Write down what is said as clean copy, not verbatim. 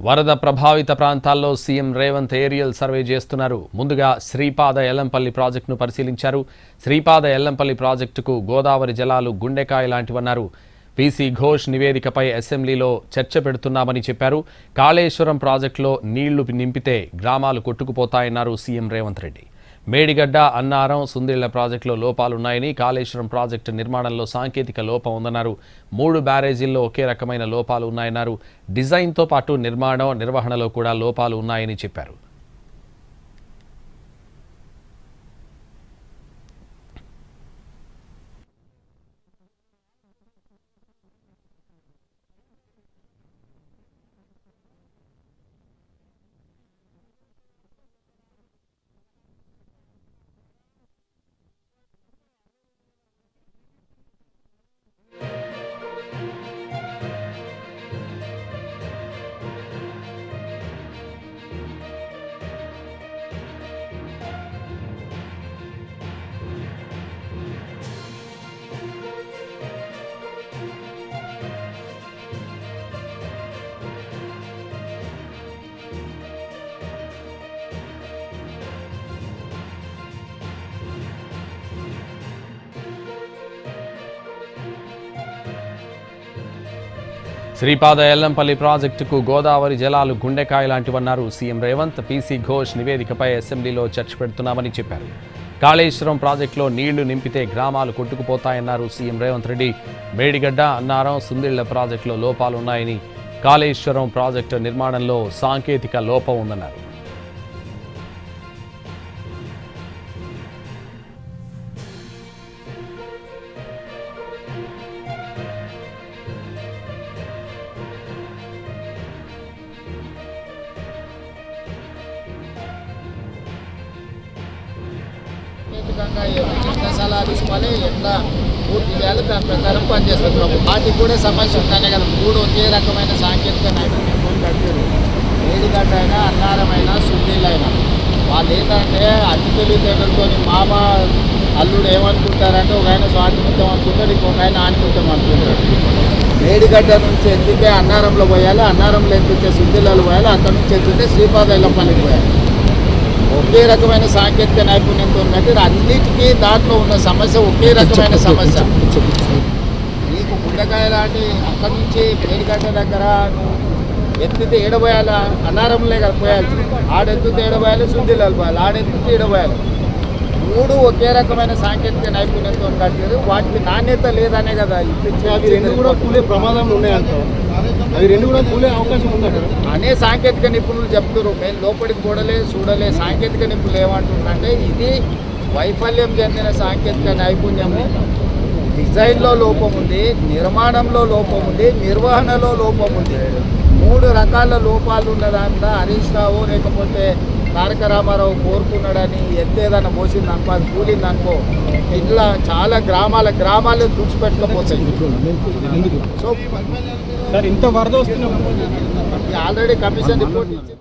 వరద ప్రభావిత ప్రాంతాల్లో సీఎం రేవంత్ ఏరియల్ సర్వే చేస్తున్నారు. ముందుగా శ్రీపాద ఎల్లంపల్లి ప్రాజెక్టును పరిశీలించారు. శ్రీపాద ఎల్లంపల్లి ప్రాజెక్టుకు గోదావరి జలాలు గుండెకాయ లాంటివన్నారు. పీసీ ఘోష్ నివేదికపై అసెంబ్లీలో చర్చ పెడుతున్నామని చెప్పారు. కాళేశ్వరం ప్రాజెక్టులో నీళ్లు నింపితే గ్రామాలు కొట్టుకుపోతాయన్నారు సీఎం రేవంత్ రెడ్డి. మేడిగడ్డ, అన్నారం, సుందిళ్ల ప్రాజెక్టులో లోపాలున్నాయని, కాళేశ్వరం ప్రాజెక్టు నిర్మాణంలో సాంకేతిక లోపం ఉందన్నారు. 3 బ్యారేజీల్లో ఒకే రకమైన లోపాలు ఉన్నాయన్నారు. డిజైన్తో పాటు నిర్మాణం, నిర్వహణలో కూడా లోపాలు ఉన్నాయని చెప్పారు. శ్రీపాద ఎల్లంపల్లి ప్రాజెక్టుకు గోదావరి జలాలు గుండెకాయ లాంటివన్నారు సీఎం రేవంత్. పీసీ ఘోష్ నివేదికపై అసెంబ్లీలో చర్చ పెడుతున్నామని చెప్పారు. కాళేశ్వరం ప్రాజెక్టులో నీళ్లు నింపితే గ్రామాలు కొట్టుకుపోతాయన్నారు సీఎం రేవంత్ రెడ్డి. మేడిగడ్డ, అన్నారం, సుందిళ్ల ప్రాజెక్టులో లోపాలున్నాయని, కాళేశ్వరం ప్రాజెక్టు నిర్మాణంలో సాంకేతిక లోపం ఉందన్నారు. ఎంత సలహా తీసుకోవాలి, ఎట్లా పూర్తి చేయాలి, దాని ప్రకారం పనిచేస్తుంది ప్రభుత్వం. వాటికి కూడా సమస్య ఉందనే కదా. 3 ఒకే రకమైన సాంకేతిక నైపుణ్యం కట్టారు. మేడిగడ్డ అయినా, అన్నారమైనా, సుందీలైనా వాళ్ళు ఏంటంటే అతి తెలివితేటలతో మామ అల్లుడు ఏమనుకుంటారంటే ఒక ఆయన స్వాతిముత్యం అనుకుంటాడు, ఇంకొక ఆయన ఆనిముత్యం అనుకుంటాడు. మేడిగడ్డ నుంచి ఎత్తితే అన్నారంలో పోయాలి, అన్నారంలో ఎత్తితే సుందీలలో పోయాలి, అక్కడి నుంచి ఎత్తితే శ్రీపాద ఎల్లంపల్లికి పోయాలి. ఒకే రకమైన సాంకేతిక నైపుణ్యంతో ఉన్నట్టు అన్నిటికీ దాంట్లో ఉన్న సమస్య ఒకే రకమైన సమస్య. నీకు గుండెకాయ లాంటి అక్కడి నుంచి మేడిగడ్డ దగ్గర నువ్వు ఎత్తితే ఏడబోయాలి, అన్నారంలే కదా పోయాలి, ఆడెత్తితే ఏడబోయాలి, శుద్ధిలాలు పోయాలి, ఆడెత్తితే ఏడబోయాలి. 3 ఒకే రకమైన సాంకేతిక నైపుణ్యంతో కట్టారు. వాటికి నాణ్యత లేదనే కదా అవి 2 కూడా కూలే ప్రమాదంలో ఉన్నాయంటారు. అవి 2 కూడా కూలే అవకాశం ఉందంటారు అనే సాంకేతిక నిపుణులు చెప్తారు. మేము లోపలికి చూడలే సాంకేతిక నిపుణులు ఏమంటుందంటే ఇది వైఫల్యం చెందిన సాంకేతిక నైపుణ్యము. డిజైన్లో లోపం ఉంది, నిర్మాణంలో లోపం ఉంది, నిర్వహణలో లోపం ఉంది. 3 రకాల లోపాలు ఉన్నదాంట్లో హరీష్ రావు లేకపోతే తారక రామారావు కోరుకున్నాడని ఎంతేదన్నా పోసింది అనుకో, అది కూలింది అనుకో, ఇట్లా చాలా గ్రామాలు తుడిచిపెట్టకపోతాయి. సో ఇంత వరద వస్తున్నప్పుడు ఆల్రెడీ కమిషన్ రిపోర్ట్ ఇచ్చింది.